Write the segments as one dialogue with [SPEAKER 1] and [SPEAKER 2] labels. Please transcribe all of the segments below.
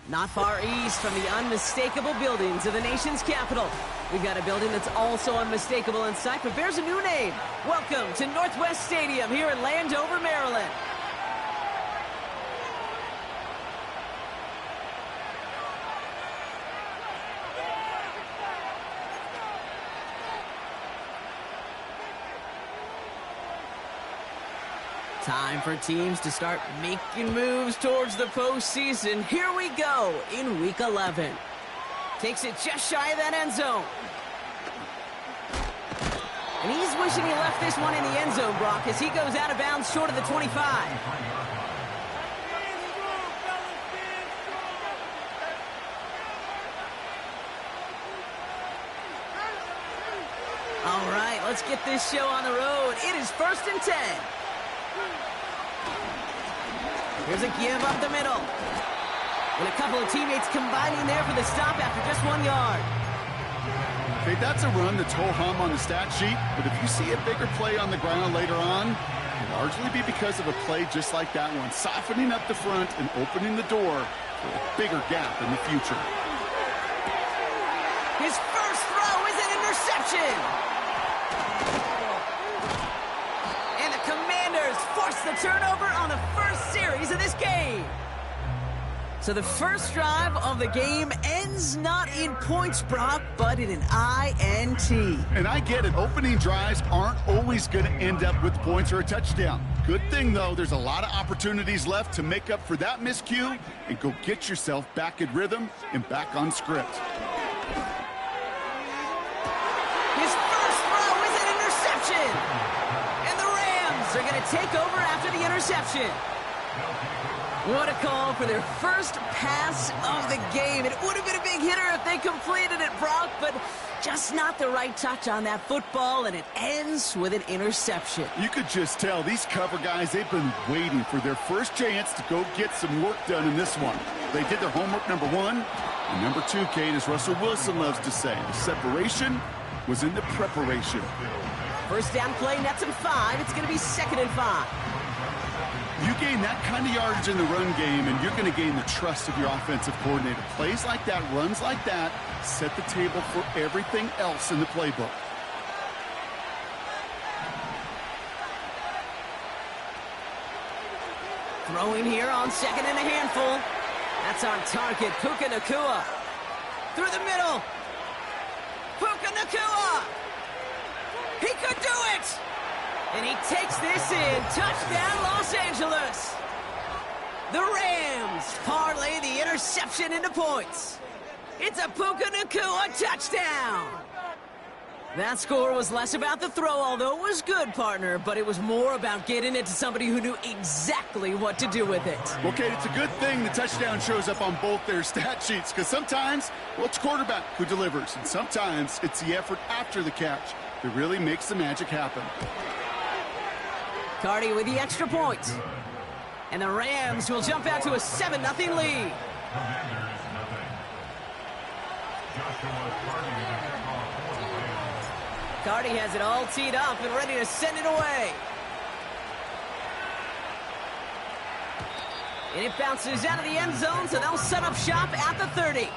[SPEAKER 1] Not far east from the unmistakable buildings of the nation's capital. We've got a building that's also unmistakable in sight, but bears a new name. Welcome to Northwest Stadium here in Landover, Maryland. Time for teams to start making moves towards the postseason. Here we go in Week 11. Takes it just shy of that end zone. And he's wishing he left this one in the end zone, Brock, as he goes out of bounds short of the 25. All right, let's get this show on the road. It is 1st and 10. Here's a give up the middle. And a couple of teammates combining there for the stop after just 1 yard.
[SPEAKER 2] Okay, that's a run that's ho-hum on the stat sheet, but if you see a bigger play on the ground later on, it'll largely be because of a play just like that one, softening up the front and opening the door for a bigger gap in the future.
[SPEAKER 1] His first throw is an interception. And the Commanders force the turnover on the first series of this game. So the first drive of the game ends not in points, Brock, but in an INT.
[SPEAKER 2] And I get it. Opening drives aren't always going to end up with points or a touchdown. Good thing, though, there's a lot of opportunities left to make up for that miscue and go get yourself back in rhythm and back on script.
[SPEAKER 1] His first throw is an interception. And the Rams are going to take over after the interception. What a call for their first pass of the game. It would have been a big hitter if they completed it, Brock, but just not the right touch on that football, and it ends with an interception.
[SPEAKER 2] You could just tell these cover guys, they've been waiting for their first chance to go get some work done in this one. They did their homework, number one. And number two, Kate, as Russell Wilson loves to say, the separation was in the preparation.
[SPEAKER 1] First down play, nets him 5. It's going to be 2nd and 5.
[SPEAKER 2] You gain that kind of yardage in the run game, and you're going to gain the trust of your offensive coordinator. Plays like that, runs like that, set the table for everything else in the playbook.
[SPEAKER 1] Throwing here on 2nd and a handful. That's our target, Puka Nacua. Through the middle. Puka Nacua. He could do it. And he takes this in. Touchdown, Los Angeles. The Rams parlay the interception into points. It's a Puka Nacua touchdown. That score was less about the throw, although it was good, partner, but it was more about getting it to somebody who knew exactly what to do with it.
[SPEAKER 2] Okay, it's a good thing the touchdown shows up on both their stat sheets, because sometimes, well, it's quarterback who delivers, and sometimes it's the effort after the catch that really makes the magic happen.
[SPEAKER 1] Cardi with the extra point. And the Rams will jump out to a 7-0 lead. Cardi has it all teed up and ready to send it away. And it bounces out of the end zone, so they'll set up shop at the 30.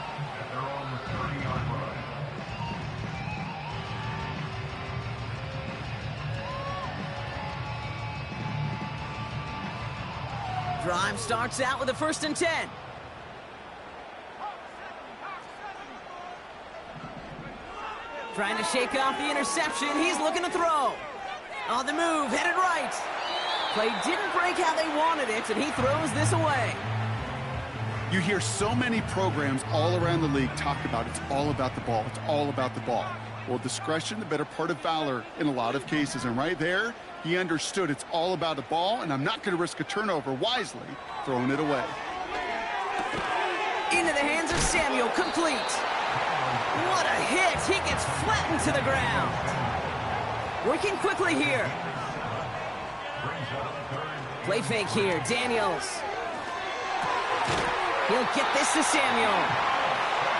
[SPEAKER 1] Drive starts out with a 1st and 10. Trying to shake off the interception. He's looking to throw. On the move, headed right. Play didn't break how they wanted it, and he throws this away.
[SPEAKER 2] You hear so many programs all around the league talk about it's all about the ball. It's all about the ball. Well, discretion, the better part of valor in a lot of cases. And right there, he understood it's all about the ball, and I'm not going to risk a turnover, wisely throwing it away.
[SPEAKER 1] Into the hands of Samuel, complete. What a hit. He gets flattened to the ground. Working quickly here. Play fake here, Daniels. He'll get this to Samuel.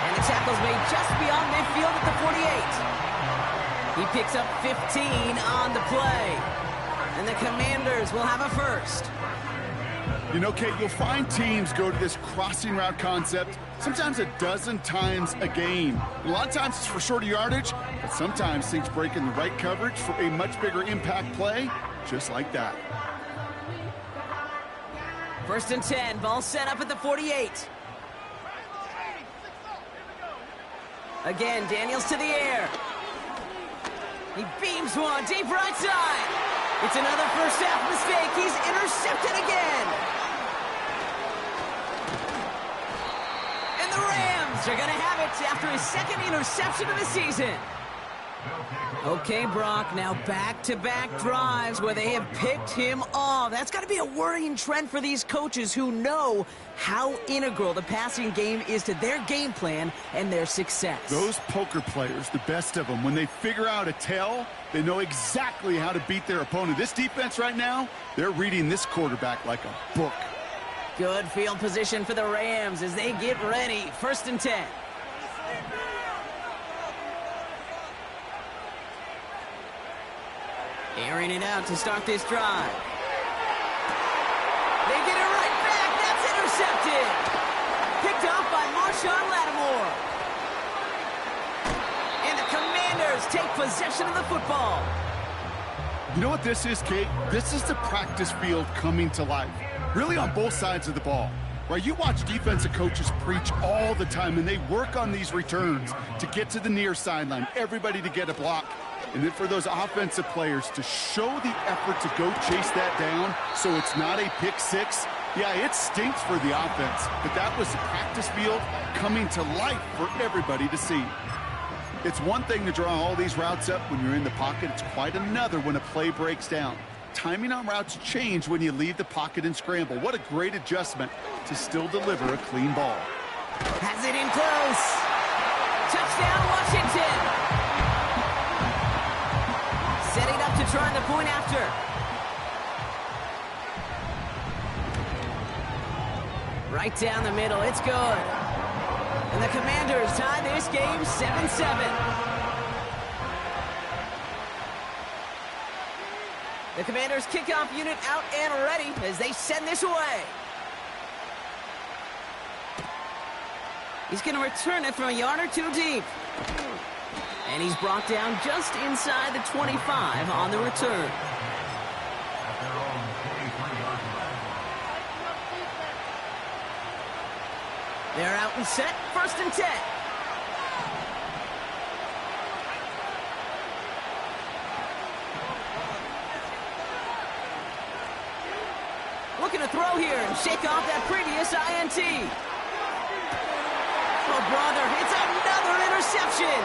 [SPEAKER 1] And the tackle's made just beyond midfield at the 48. He picks up 15 on the play. And the Commanders will have a first.
[SPEAKER 2] You know, Kate, you'll find teams go to this crossing route concept sometimes a dozen times a game. And a lot of times it's for shorter yardage, but sometimes things break in the right coverage for a much bigger impact play, just like that.
[SPEAKER 1] 1st and 10, ball set up at the 48. Again, Daniels to the air. He beams one deep right side. It's another first half mistake. He's intercepted again. And the Rams are going to have it after his 2nd interception of the season. Okay, Brock, now back-to-back drives where they have picked him off. That's got to be a worrying trend for these coaches who know how integral the passing game is to their game plan and their success.
[SPEAKER 2] Those poker players, the best of them, when they figure out a tell, they know exactly how to beat their opponent. This defense right now, they're reading this quarterback like a book.
[SPEAKER 1] Good field position for the Rams as they get ready. 1st and 10. Airing it out to start this drive. They get it right back. That's intercepted. Picked off by Marshawn Lattimore. And the Commanders take possession of the football.
[SPEAKER 2] You know what this is, Kate? This is the practice field coming to life. Really on both sides of the ball. Right, you watch defensive coaches preach all the time, and they work on these returns to get to the near sideline, everybody to get a block. And then for those offensive players to show the effort to go chase that down so it's not a pick six, yeah, it stinks for the offense. But that was the practice field coming to life for everybody to see. It's one thing to draw all these routes up when you're in the pocket. It's quite another when a play breaks down. Timing on routes change when you leave the pocket and scramble. What a great adjustment to still deliver a clean ball.
[SPEAKER 1] Has it in close. Touchdown, Washington. Setting up to try the point after. Right down the middle. It's good. And the Commanders tie this game 7-7. The Commanders kickoff unit out and ready as they send this away. He's going to return it from a yard or two deep. And he's brought down just inside the 25 on the return. They're out and set, 1st and 10. Looking to throw here and shake off that previous INT. Oh, brother, it's another interception.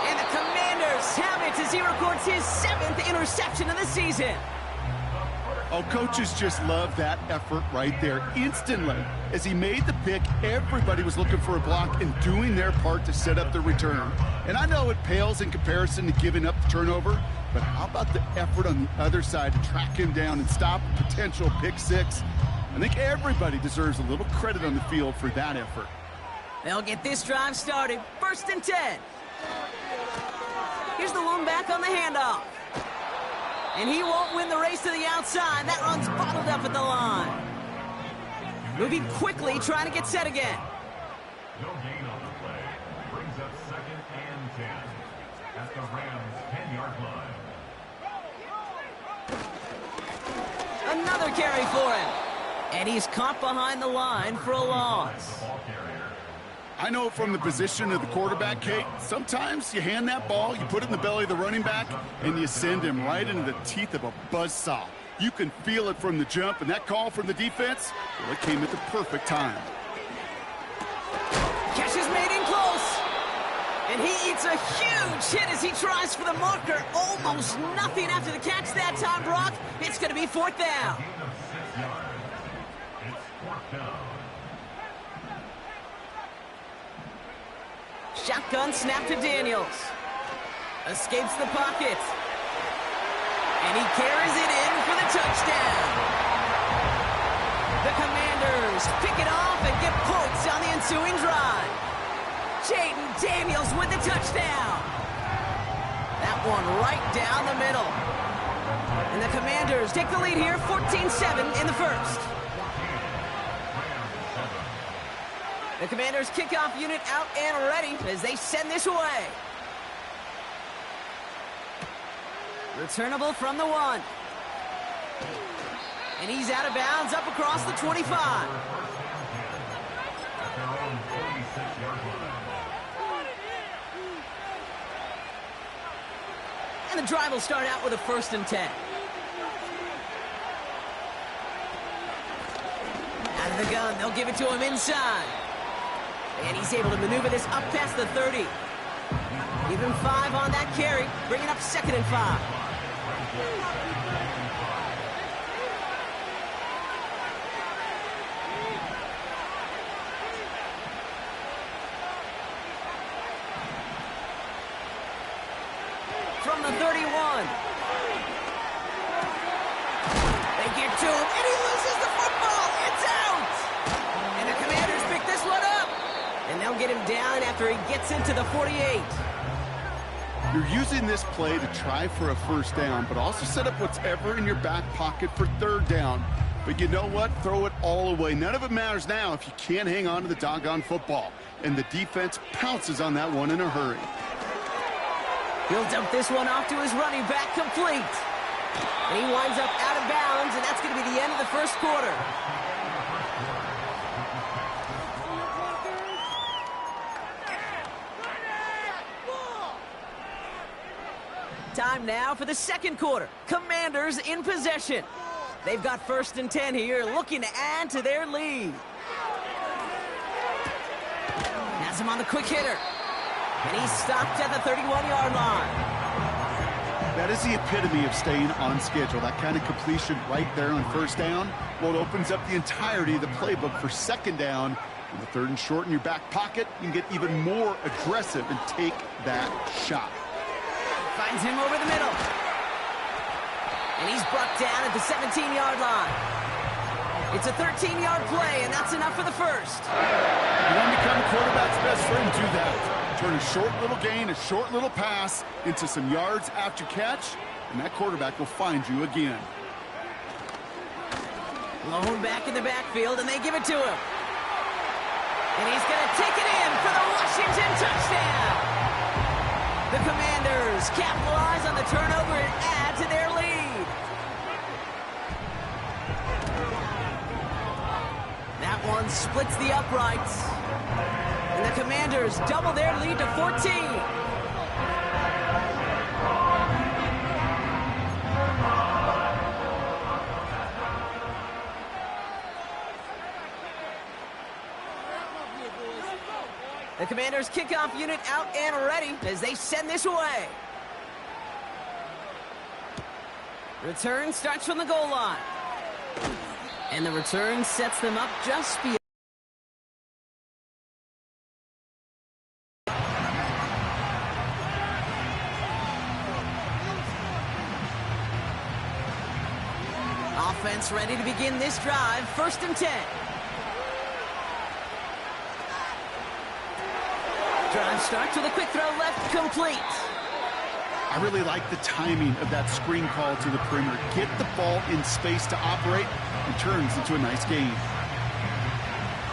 [SPEAKER 1] And the Commanders have it as he records his 7th interception of the season.
[SPEAKER 2] Oh, coaches just love that effort right there. Instantly, as he made the pick, everybody was looking for a block and doing their part to set up the return. And I know it pales in comparison to giving up the turnover, but how about the effort on the other side to track him down and stop a potential pick six? I think everybody deserves a little credit on the field for that effort.
[SPEAKER 1] They'll get this drive started. 1st and 10. Here's the one back on the handoff. And he won't win the race to the outside. That run's bottled up at the line. Moving quickly, trying to get set again.
[SPEAKER 3] No gain on the play. Brings up 2nd and 10 at the Rams' 10-yard line.
[SPEAKER 1] Another carry for him. And he's caught behind the line for a loss.
[SPEAKER 2] I know from the position of the quarterback, Kate, sometimes you hand that ball, you put it in the belly of the running back, and you send him right into the teeth of a buzzsaw. You can feel it from the jump, and that call from the defense, well, it came at the perfect time.
[SPEAKER 1] Catch is made in close. And he eats a huge hit as he tries for the marker. Almost nothing after the catch that time, Brock. It's going to be 4th down.
[SPEAKER 3] It's 4th down.
[SPEAKER 1] Shotgun snap to Daniels. Escapes the pocket. And he carries it in for the touchdown. The Commanders pick it off and get points on the ensuing drive. Jaden Daniels with the touchdown. That one right down the middle. And the Commanders take the lead here, 14-7 in the first. The Commanders kickoff unit out and ready as they send this away. Returnable from the 1. And he's out of bounds up across the 25. And the drive will start out with a 1st and 10. Out of the gun, they'll give it to him inside. And he's able to maneuver this up past the 30. Even 5 on that carry, bringing up 2nd and 5. From the 31. They get to him, and he loses the football. It's out! And the Commanders pick this one up. And they'll get him down after he gets into the 48.
[SPEAKER 2] You're using this play to try for a 1st down, but also set up whatever in your back pocket for 3rd down. But you know what? Throw it all away. None of it matters now if you can't hang on to the doggone football. And the defense pounces on that one in a hurry.
[SPEAKER 1] He'll dump this one off to his running back, complete. And he winds up out of bounds, and that's going to be the end of the first quarter. Time now for the 2nd quarter. Commanders in possession. They've got 1st and 10 here, looking to add to their lead. Has him on the quick hitter. And he's stopped at the 31-yard line.
[SPEAKER 2] That is the epitome of staying on schedule. That kind of completion right there on 1st down. Well, it opens up the entirety of the playbook for 2nd down. On the 3rd and short in your back pocket, you can get even more aggressive and take that shot.
[SPEAKER 1] Finds him over the middle. And he's brought down at the 17-yard line. It's a 13-yard play, and that's enough for the first.
[SPEAKER 2] You want to become a quarterback's best friend, do that. Turn a short little gain, a short little pass into some yards after catch, and that quarterback will find you again.
[SPEAKER 1] Lone back in the backfield, and they give it to him. And he's going to take it in for the Washington touchdown. The Commanders capitalize on the turnover and add to their lead. That one splits the uprights. And the Commanders double their lead to 14. The Commanders kickoff unit out and ready as they send this away. Return starts from the goal line. And the return sets them up just beyond. Offense ready to begin this drive. 1st and 10. Drive starts with a quick throw left, complete.
[SPEAKER 2] I really like the timing of that screen call to the perimeter. Get the ball in space to operate and turns into a nice gain.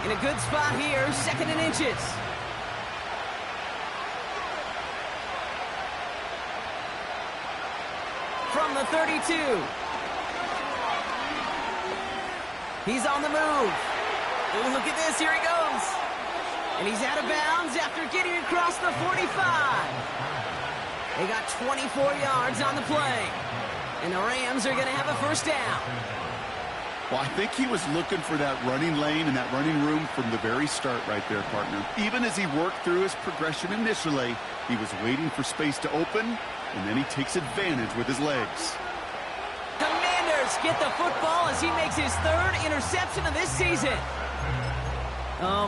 [SPEAKER 1] In a good spot here, 2nd and inches. From the 32. He's on the move. Ooh, look at this, here he goes. And he's out of bounds after getting across the 45. They got 24 yards on the play. And the Rams are going to have a 1st down.
[SPEAKER 2] Well, I think he was looking for that running lane and that running room from the very start right there, partner. Even as he worked through his progression initially, he was waiting for space to open, and then he takes advantage with his legs.
[SPEAKER 1] Commanders get the football as he makes his 3rd interception of this season. Oh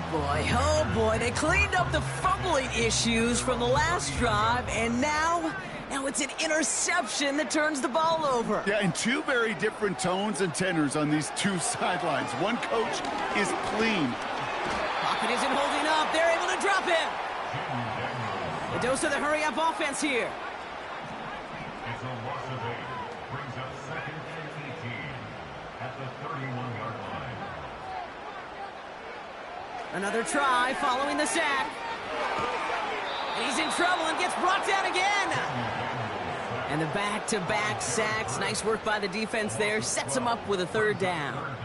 [SPEAKER 1] boy, they cleaned up the fumbling issues from the last drive, and now it's an interception that turns the ball over.
[SPEAKER 2] Yeah, and 2 very different tones and tenors on these 2 sidelines. One coach is clean.
[SPEAKER 1] Pocket isn't holding up. They're able to drop him. A dose of the hurry-up offense here.
[SPEAKER 3] It's a loss of 8. Brings up second and 18 at the 31-yard line.
[SPEAKER 1] Another try following the sack. And he's in trouble and gets brought down again. And the back-to-back sacks. Nice work by the defense there. Sets him up with a third down.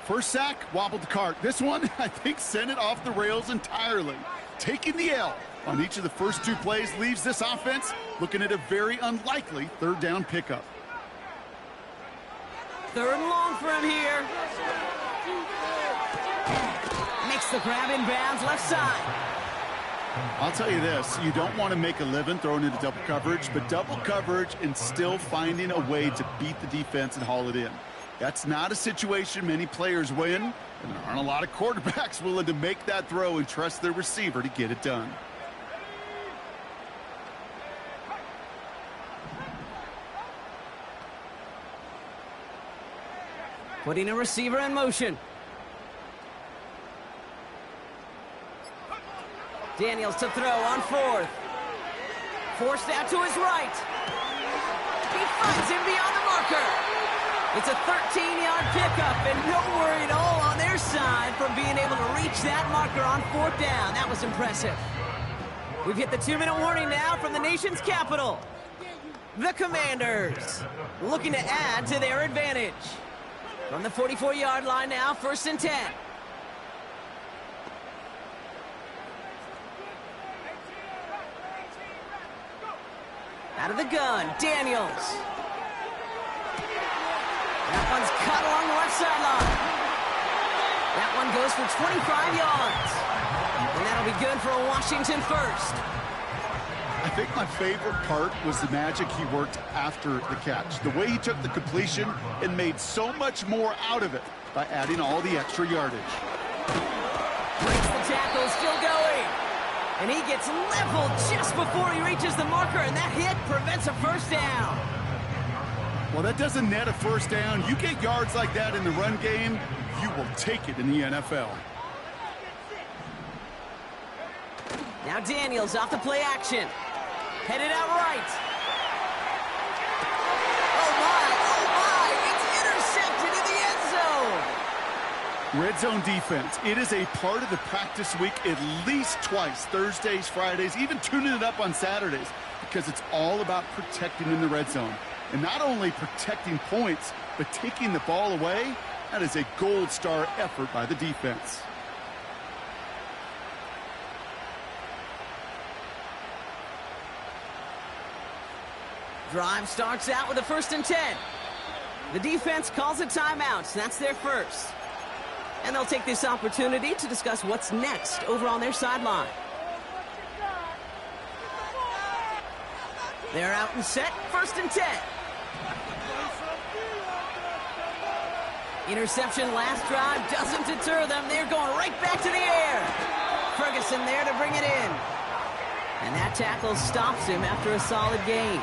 [SPEAKER 2] First sack, wobbled the cart. This one, I think, sent it off the rails entirely. Taking the L on each of the first two plays leaves this offense looking at a very unlikely third down pickup.
[SPEAKER 1] Third and long for him here. Makes the grab in bounds left side.
[SPEAKER 2] I'll tell you this, you don't want to make a living throwing into double coverage, but double coverage and still finding a way to beat the defense and haul it in. That's not a situation many players win, and there aren't a lot of quarterbacks willing to make that throw and trust their receiver to get it done.
[SPEAKER 1] Putting a receiver in motion. Daniels to throw on fourth. Forced out to his right. He finds him beyond the marker. It's a 13-yard pickup, and no worry at all on their side from being able to reach that marker on fourth down. That was impressive. We've hit the 2-minute warning now from the nation's capital. The Commanders looking to add to their advantage. From the 44-yard line now, 1st and 10. Out of the gun, Daniels. That one's cut along the left sideline. That one goes for 25 yards. And that'll be good for a Washington first.
[SPEAKER 2] I think my favorite part was the magic he worked after the catch. The way he took the completion and made so much more out of it by adding all the extra yardage.
[SPEAKER 1] Breaks the tackle, still going. And he gets leveled just before he reaches the marker, and that hit prevents a first down.
[SPEAKER 2] Well, that doesn't net a first down. You get yards like that in the run game, you will take it in the NFL.
[SPEAKER 1] Now Daniels off the play action. Headed out right. Oh my, it's intercepted in the end zone.
[SPEAKER 2] Red zone defense. It is a part of the practice week at least twice, Thursdays, Fridays, even tuning it up on Saturdays, because it's all about protecting in the red zone. And not only protecting points, but taking the ball away. That is a gold star effort by the defense.
[SPEAKER 1] Drive starts out with a 1st and 10. The defense calls a timeout. That's their first. And they'll take this opportunity to discuss what's next over on their sideline. They're out and set, 1st and 10. Interception last drive doesn't deter them. They're going right back to the air. Ferguson there to bring it in. And that tackle stops him after a solid gain.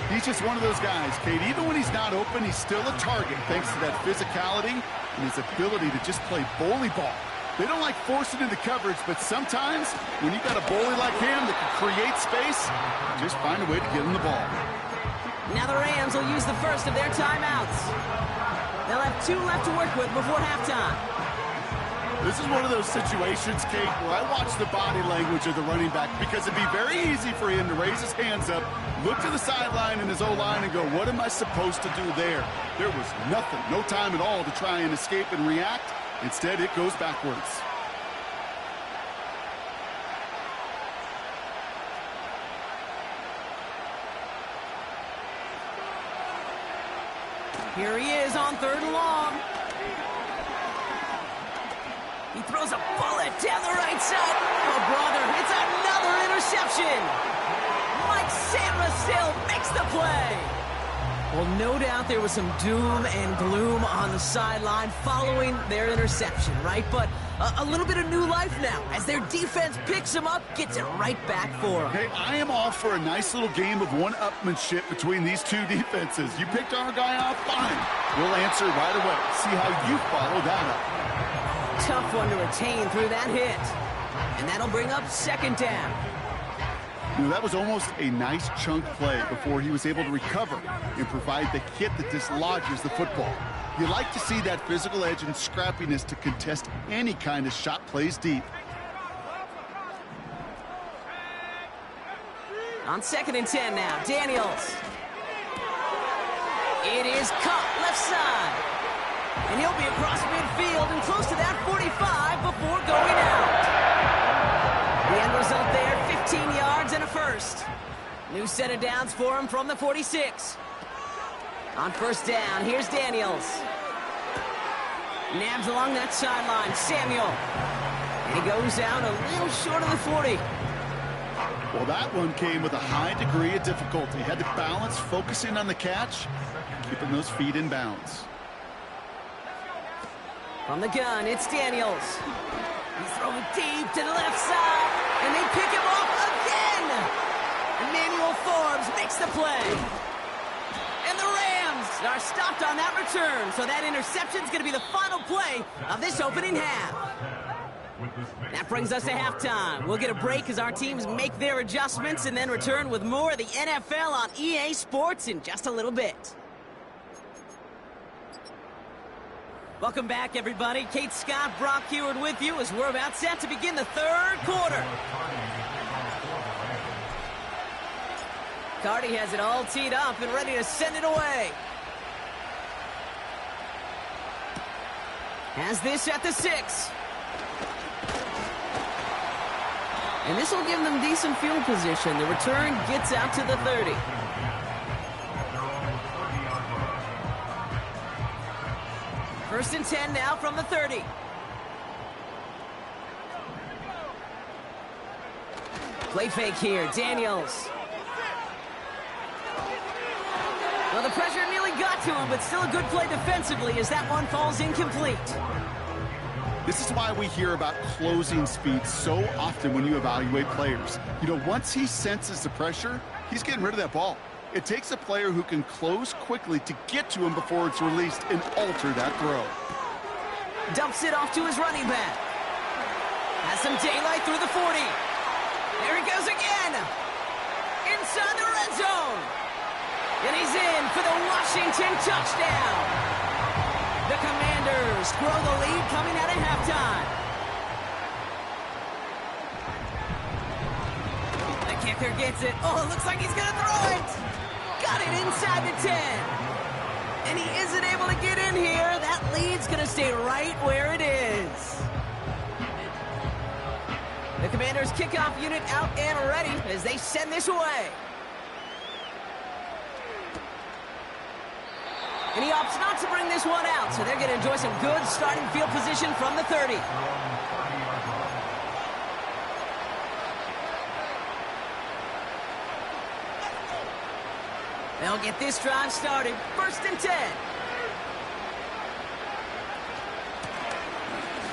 [SPEAKER 2] He's just one of those guys, Kate. Even when he's not open, he's still a target thanks to that physicality and his ability to just play bully ball. They don't like forcing into coverage, but sometimes when you got a bully like him that can create space, just find a way to get him the ball.
[SPEAKER 1] Now the Rams will use the first of their timeouts. They'll have 2 left to work with before halftime.
[SPEAKER 2] This is one of those situations, Kate, where I watch the body language of the running back, because it'd be very easy for him to raise his hands up, look to the sideline in his O-line and go, what am I supposed to do there? There was nothing, no time at all to try and escape and react. Instead, it goes backwards.
[SPEAKER 1] Here he is on 3rd and long. He throws a bullet down the right side. Oh, brother, it's another interception. Mike Sanderstill makes the play. Well, no doubt there was some doom and gloom on the sideline following their interception, right? But a little bit of new life now as their defense picks him up, gets it right back for them.
[SPEAKER 2] Hey, I am all for a nice little game of one-upmanship between these two defenses. You picked our guy off, fine. We'll answer right away. See how you follow that up.
[SPEAKER 1] Tough one to retain through that hit. And that'll bring up 2nd down.
[SPEAKER 2] You know, that was almost a nice chunk play before he was able to recover and provide the hit that dislodges the football. You like to see that physical edge and scrappiness to contest any kind of shot plays deep.
[SPEAKER 1] On 2nd and 10 now, Daniels. It is caught left side. And he'll be across midfield and close to that 45 before going out. The end result there, 15 yards and a first. New set of downs for him from the 46. On 1st down, here's Daniels. Nabs along that sideline, Samuel. And he goes out a little short of the 40.
[SPEAKER 2] Well, that one came with a high degree of difficulty. Had to balance, focusing on the catch, keeping those feet in bounds.
[SPEAKER 1] From the gun, it's Daniels. He's throwing deep to the left side, and they pick him off again. Emmanuel Forbes makes the play. And the Rams are stopped on that return, so that interception's going to be the final play of this opening half. That brings us to halftime. We'll get a break as our teams make their adjustments and then return with more of the NFL on EA Sports in just a little bit. Welcome back, everybody. Kate Scott, Brock Heward with you as we're about set to begin the 3rd quarter. Cardi has it all teed up and ready to send it away. Has this at the 6. And this will give them decent field position. The return gets out to the 30. First and 10 now from the 30. Play fake here, Daniels. Well, the pressure nearly got to him, but still a good play defensively as that one falls incomplete.
[SPEAKER 2] This is why we hear about closing speed so often when you evaluate players. You know, once he senses the pressure, he's getting rid of that ball. It takes a player who can close quickly to get to him before it's released and alter that throw.
[SPEAKER 1] Dumps it off to his running back. Has some daylight through the 40. There he goes again. Inside the red zone. And he's in for the Washington touchdown. The Commanders grow the lead coming out of halftime. The kicker gets it. Oh, it looks like he's going to throw it. Got it inside the 10. And he isn't able to get in here. That lead's going to stay right where it is. The Commanders' kickoff unit out and ready as they send this away. And he opts not to bring this one out, so they're going to enjoy some good starting field position from the 30. They'll get this drive started. 1st and 10.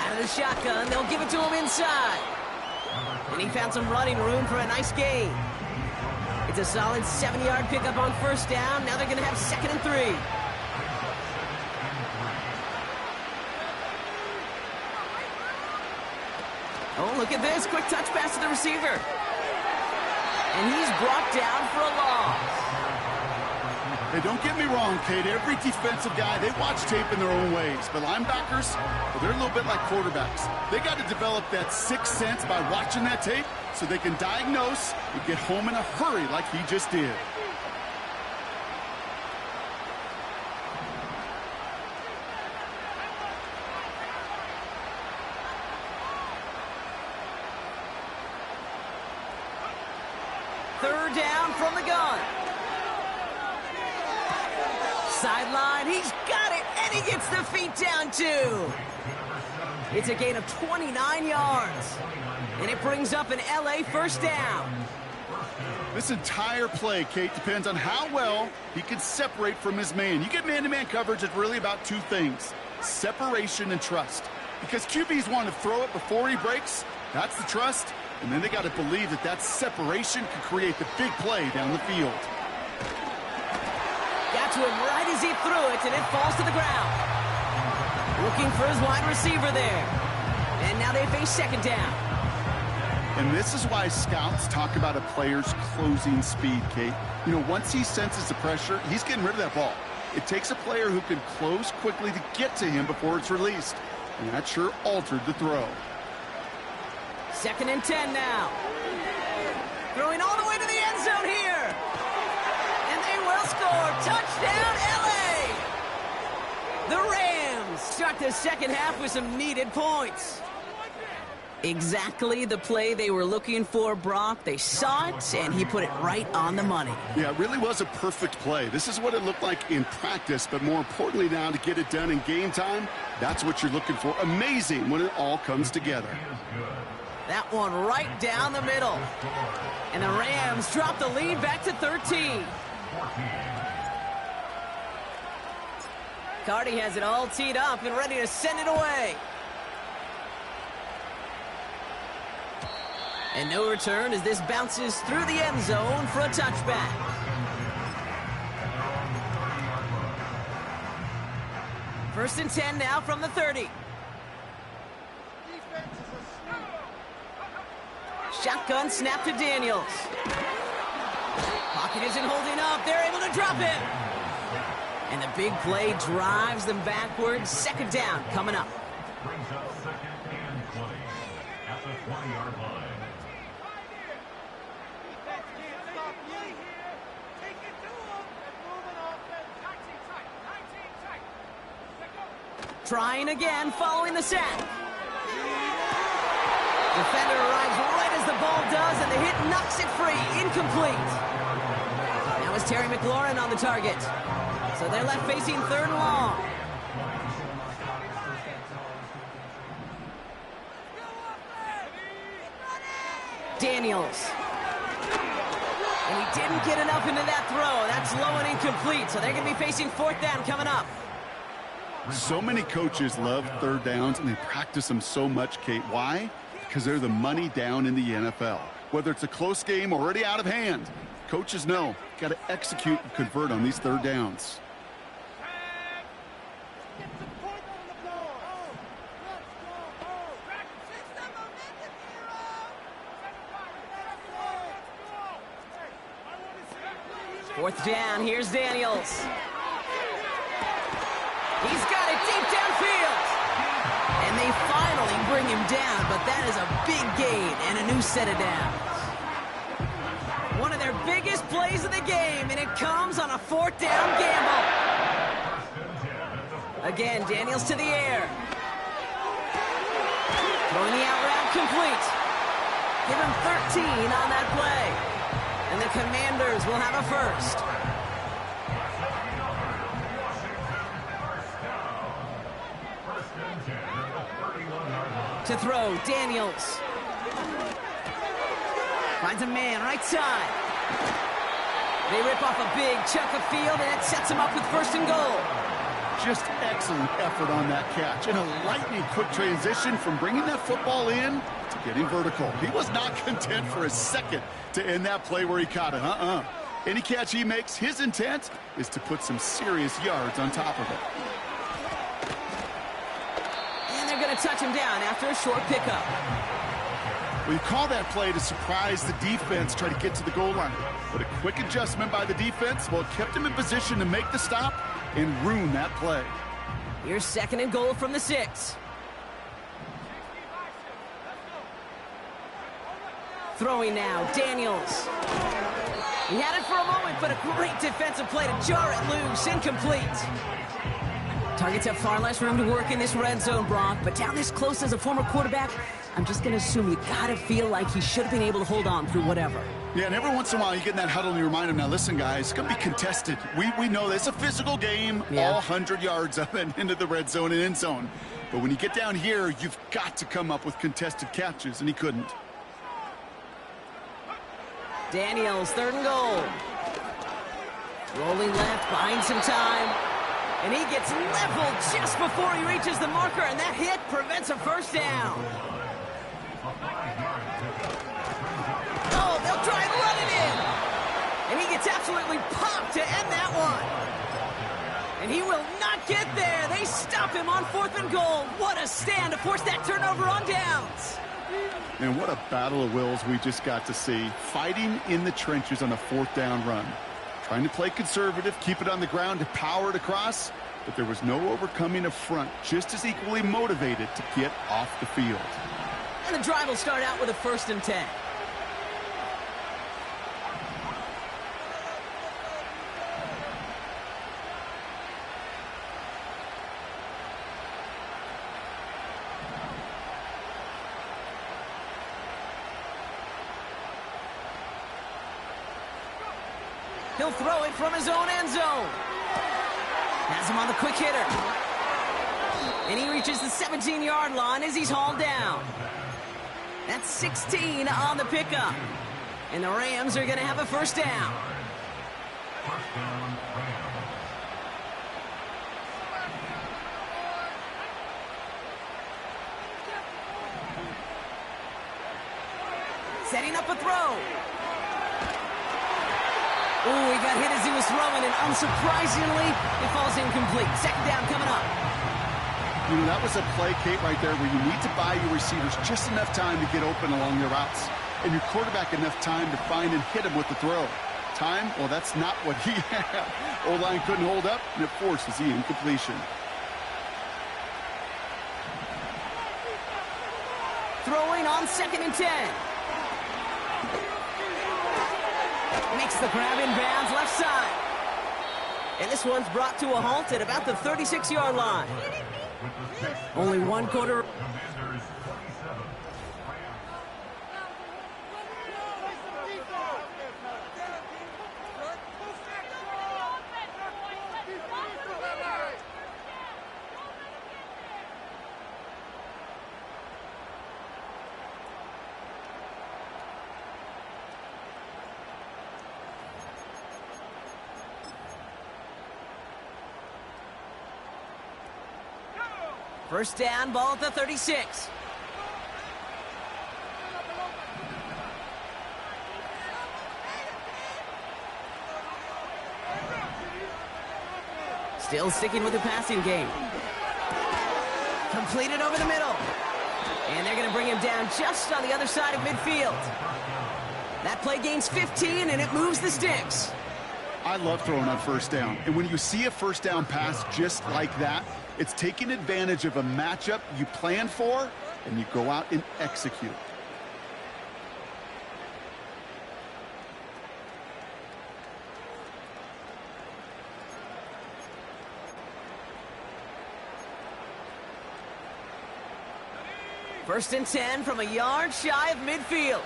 [SPEAKER 1] Out of the shotgun, they'll give it to him inside. And he found some running room for a nice gain. It's a solid 7-yard pickup on 1st down. Now they're going to have 2nd and 3. Oh, look at this. Quick touch pass to the receiver. And he's brought down for a loss.
[SPEAKER 2] Hey, don't get me wrong, Kate. Every defensive guy, they watch tape in their own ways. But linebackers, well, they're a little bit like quarterbacks. They got to develop that sixth sense by watching that tape so they can diagnose and get home in a hurry like he just did.
[SPEAKER 1] Third down from the gun. Sideline, he's got it, and he gets the feet down too. It's a gain of 29 yards, and it brings up an LA 1st down.
[SPEAKER 2] This entire play, Kate, depends on how well he can separate from his man. You get man-to-man coverage, it's really about 2 things, separation and trust. Because QBs want to throw it before he breaks, that's the trust, and then they got to believe that that separation can create the big play down the field.
[SPEAKER 1] Got to him right as he threw it, and it falls to the ground. Looking for his wide receiver there. And now they face 2nd down.
[SPEAKER 2] And this is why scouts talk about a player's closing speed, Kate. You know, once he senses the pressure, he's getting rid of that ball. It takes a player who can close quickly to get to him before it's released. And that sure altered the throw.
[SPEAKER 1] 2nd and 10 now. Throwing all the way to the end zone here. And they will score. Touchdown, LA! The Rams start the second half with some needed points. Exactly the play they were looking for, Brock. They saw it, and he put it right on the money.
[SPEAKER 2] Yeah, it really was a perfect play. This is what it looked like in practice, but more importantly now to get it done in game time, that's what you're looking for. Amazing when it all comes together.
[SPEAKER 1] That one right down the middle. And the Rams drop the lead back to 13. Cardi has it all teed up and ready to send it away. And no return as this bounces through the end zone for a touchback. First and 10 now from the 30. Shotgun snap to Daniels. Pocket isn't holding up. They're able to drop it. And the big play drives them backwards. 2nd down coming up.
[SPEAKER 3] Brings up 2nd and 20 at the 20-yard line.
[SPEAKER 1] Trying again following the sack. Defender arrives right as the ball does, and the hit knocks it free. Incomplete. Now is Terry McLaurin on the target. So they're left facing 3rd and long. Daniels. And he didn't get enough into that throw. That's low and incomplete, so they're going to be facing 4th down coming up.
[SPEAKER 2] So many coaches love 3rd downs, and they practice them so much, Kate. Why? Because they're the money down in the NFL. Whether it's a close game already out of hand, coaches know, got to execute and convert on these 3rd downs.
[SPEAKER 1] Fourth down, here's Daniels. He's got it deep downfield. And they finally bring him down, but that is a big gain and a new set of downs. One of their biggest plays of the game, and it comes on a 4th down gamble. Again, Daniels to the air. Throwing the out route complete. Give him 13 on that play. And the Commanders will have a first. To throw, Daniels. Finds a man, right side. They rip off a big chunk of field, and it sets him up with 1st and goal.
[SPEAKER 2] Just excellent effort on that catch. And a lightning quick transition from bringing that football in to getting vertical. He was not content for a second to end that play where he caught it. Any catch he makes, his intent is to put some serious yards on top of it.
[SPEAKER 1] Going to touch him down after a short pickup.
[SPEAKER 2] We call that play to surprise the defense, try to get to the goal line. But a quick adjustment by the defense, well, it kept him in position to make the stop and ruin that play.
[SPEAKER 1] Here's 2nd and goal from the 6. Throwing now, Daniels. He had it for a moment, but a great defensive play to jar it loose. Incomplete. Targets have far less room to work in this red zone, Brock, but down this close as a former quarterback, I'm just going to assume you got to feel like he should have been able to hold on through whatever.
[SPEAKER 2] Yeah, and every once in a while you get in that huddle and you remind him, now listen, guys, it's going to be contested. We know this. It's a physical game, all 100 yards up and into the red zone and end zone. But when you get down here, you've got to come up with contested catches, and he couldn't.
[SPEAKER 1] Daniels, 3rd and goal. Rolling left, buying some time. And he gets leveled just before he reaches the marker, and that hit prevents a 1st down. Oh, they'll try and run it in. And he gets absolutely popped to end that one. And he will not get there. They stop him on 4th and goal. What a stand to force that turnover on downs.
[SPEAKER 2] And what a battle of wills we just got to see. Fighting in the trenches on a 4th down run. Trying to play conservative, keep it on the ground to power it across, but there was no overcoming a front just as equally motivated to get off the field.
[SPEAKER 1] And the drive will start out with a 1st and 10. He'll throw it from his own end zone. Has him on the quick hitter. And he reaches the 17-yard line as he's hauled down. That's 16 on the pickup. And the Rams are going to have a 1st down.
[SPEAKER 3] First down, Rams.
[SPEAKER 1] Setting up a throw. Ooh, he got hit as he was throwing, and unsurprisingly, it falls incomplete. 2nd down coming up.
[SPEAKER 2] You know, that was a play, Kate, right there where you need to buy your receivers just enough time to get open along their routes, and your quarterback enough time to find and hit him with the throw. Time, well, that's not what he had. O-line couldn't hold up, and it forces the incompletion.
[SPEAKER 1] Throwing on 2nd and 10. Makes the grab in bounds left side. And this one's brought to a halt at about the 36-yard line. Only one quarter.
[SPEAKER 3] Commanders 27.
[SPEAKER 1] First down, ball at the 36. Still sticking with the passing game. Completed over the middle. And they're going to bring him down just on the other side of midfield. That play gains 15, and it moves the sticks.
[SPEAKER 2] I love throwing on 1st down. And when you see a 1st down pass just like that, it's taking advantage of a matchup you plan for, and you go out and execute.
[SPEAKER 1] First and 10 from a yard shy of midfield.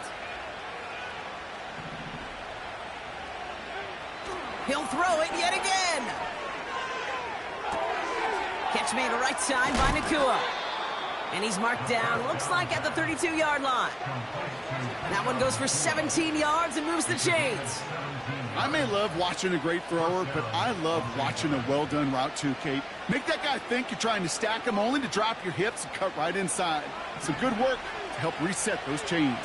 [SPEAKER 1] He'll throw it yet again. Catch made to right side by Nakua. And he's marked down, looks like at the 32-yard line. That one goes for 17 yards and moves the chains.
[SPEAKER 2] I may love watching a great thrower, but I love watching a well-done route too, Kate. Make that guy think you're trying to stack him only to drop your hips and cut right inside. Some good work to help reset those chains.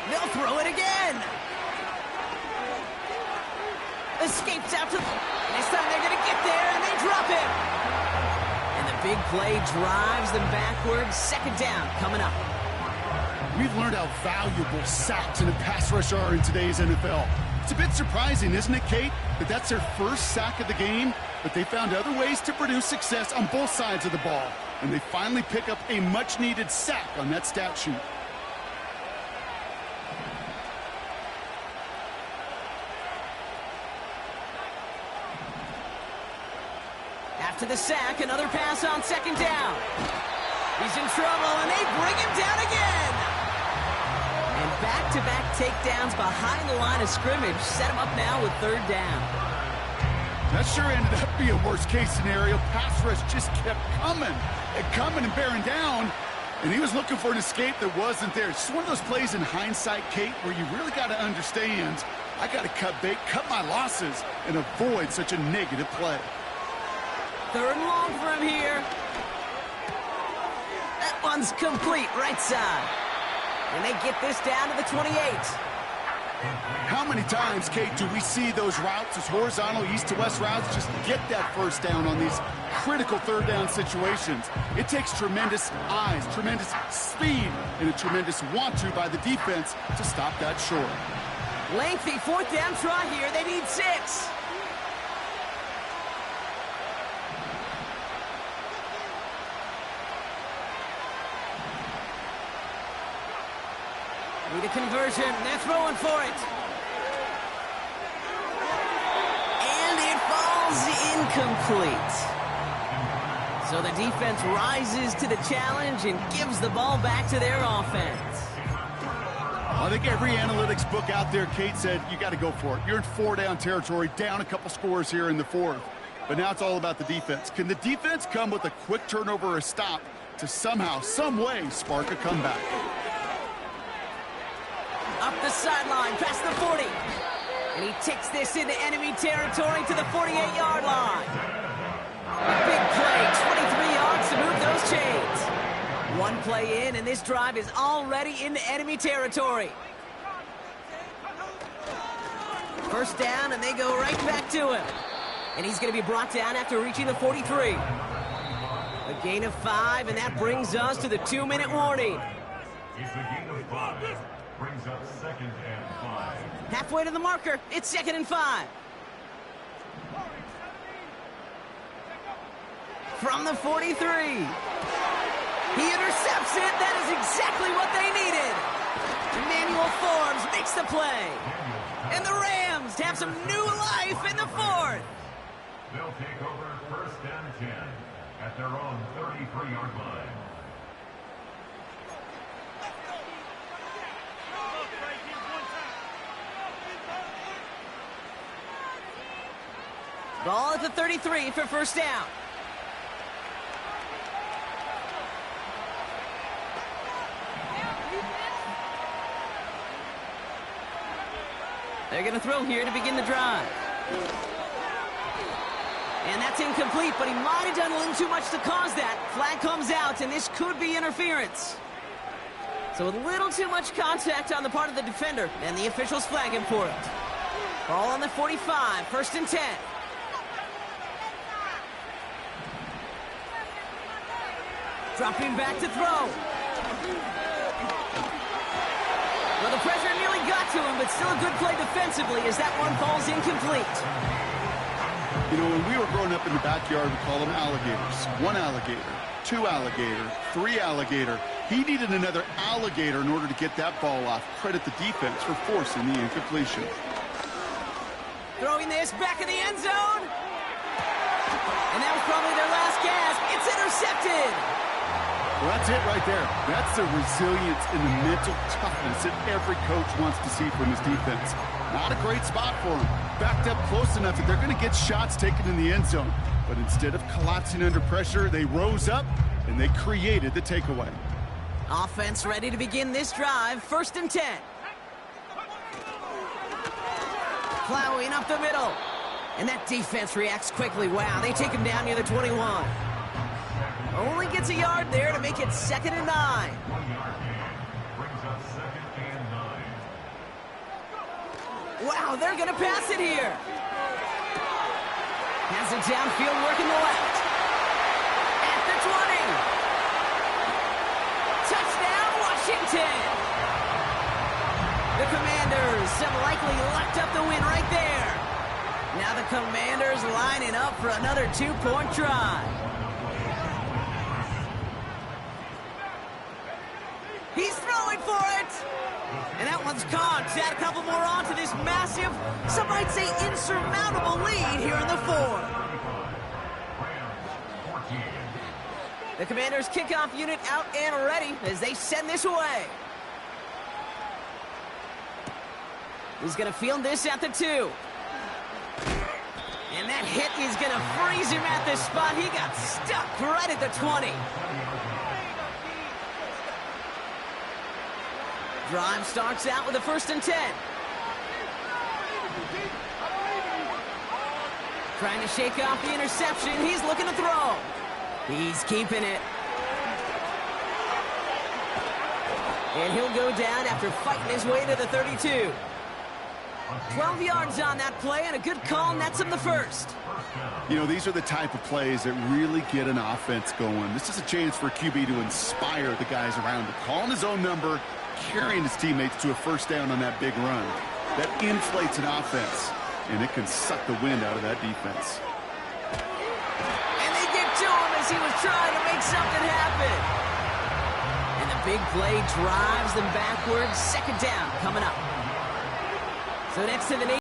[SPEAKER 1] They'll throw it again. Escapes out to the... This time they're going to get there, and they drop it. And the big play drives them backwards. 2nd down coming up.
[SPEAKER 2] We've learned how valuable sacks and a pass rush are in today's NFL. It's a bit surprising, isn't it, Kate, that that's their first sack of the game, but they found other ways to produce success on both sides of the ball, and they finally pick up a much-needed sack on that stat sheet.
[SPEAKER 1] After the sack, another pass on 2nd down. He's in trouble, and they bring him down again. And back-to-back takedowns behind the line of scrimmage set him up now with 3rd down.
[SPEAKER 2] That sure ended up being a worst-case scenario. Pass rush just kept coming and bearing down, and he was looking for an escape that wasn't there. It's just one of those plays in hindsight, Kate, where you really got to understand, I got to cut bait, cut my losses, and avoid such a negative play.
[SPEAKER 1] 3rd and long for him here. That one's complete right side. And they get this down to the 28.
[SPEAKER 2] How many times, Kate, do we see those routes, those horizontal east-to-west routes, just get that first down on these critical third down situations? It takes tremendous eyes, tremendous speed, and a tremendous want-to by the defense to stop that short.
[SPEAKER 1] Lengthy fourth down try here. They need 6. Need a conversion. They're throwing for it. And it falls incomplete. So the defense rises to the challenge and gives the ball back to their offense.
[SPEAKER 2] I think every analytics book out there, Kate, said you got to go for it. You're in 4-down territory, down a couple scores here in the 4th. But now it's all about the defense. Can the defense come with a quick turnover or a stop to somehow, some way, spark a comeback?
[SPEAKER 1] Up the sideline, past the 40. And he takes this into enemy territory to the 48-yard line. A big play, 23 yards to move those chains. One play in, and this drive is already into enemy territory. First down, and they go right back to him. And he's going to be brought down after reaching the 43. A gain of 5, and that brings us to the 2-minute warning.
[SPEAKER 3] It's a gain of 5. Brings up 2nd and 5.
[SPEAKER 1] Halfway to the marker, it's 2nd and 5. From the 43. He intercepts it. That is exactly what they needed. Emmanuel Forbes makes the play. And the Rams have some new life in the 4th.
[SPEAKER 3] They'll take over 1st and 10 at their own 33-yard line.
[SPEAKER 1] Ball at the 33 for first down. They're going to throw here to begin the drive. And that's incomplete, but he might have done a little too much to cause that. Flag comes out, and this could be interference. So a little too much contact on the part of the defender, and the officials flag him for it. Ball on the 45, 1st and 10. Dropping back to throw. Well, the pressure nearly got to him, but still a good play defensively as that one falls incomplete.
[SPEAKER 2] You know, when we were growing up in the backyard, we call them alligators. 1 alligator, 2 alligator, 3 alligator. He needed another alligator in order to get that ball off. Credit the defense for forcing the incompletion.
[SPEAKER 1] Throwing this back in the end zone. And that was probably their last gasp. It's intercepted.
[SPEAKER 2] Well, that's it right there. That's the resilience and the mental toughness that every coach wants to see from his defense. Not a great spot for him. Backed up close enough that they're going to get shots taken in the end zone. But instead of collapsing under pressure, they rose up and they created the takeaway.
[SPEAKER 1] Offense ready to begin this drive. 1st and 10. Plowing up the middle. And that defense reacts quickly. Wow, they take him down near the 21. Only gets a yard there to make it 2nd and 9.
[SPEAKER 3] 1-yard gain. Brings up 2nd and 9.
[SPEAKER 1] Wow, they're going to pass it here. Has it downfield, working the left. At the 20. Touchdown, Washington. The Commanders have likely locked up the win right there. Now the Commanders lining up for another 2-point try. He's throwing for it. And that one's caught. Add a couple more on to this massive, some might say insurmountable lead here in the 4th. The Commanders' kickoff unit out and ready as they send this away. He's going to field this at the 2. And that hit is going to freeze him at the spot. He got stuck right at the 20. Drive starts out with a 1st and 10. Trying to shake off the interception. He's looking to throw. He's keeping it. And he'll go down after fighting his way to the 32. 12 yards on that play, and a good call nets him the first.
[SPEAKER 2] You know, these are the type of plays that really get an offense going. This is a chance for a QB to inspire the guys around him. Calling his own number, carrying his teammates to a first down on that big run. That inflates an offense, and it can suck the wind out of that defense.
[SPEAKER 1] And they get to him as he was trying to make something happen. And the big play drives them backwards. Second down coming up. So next to the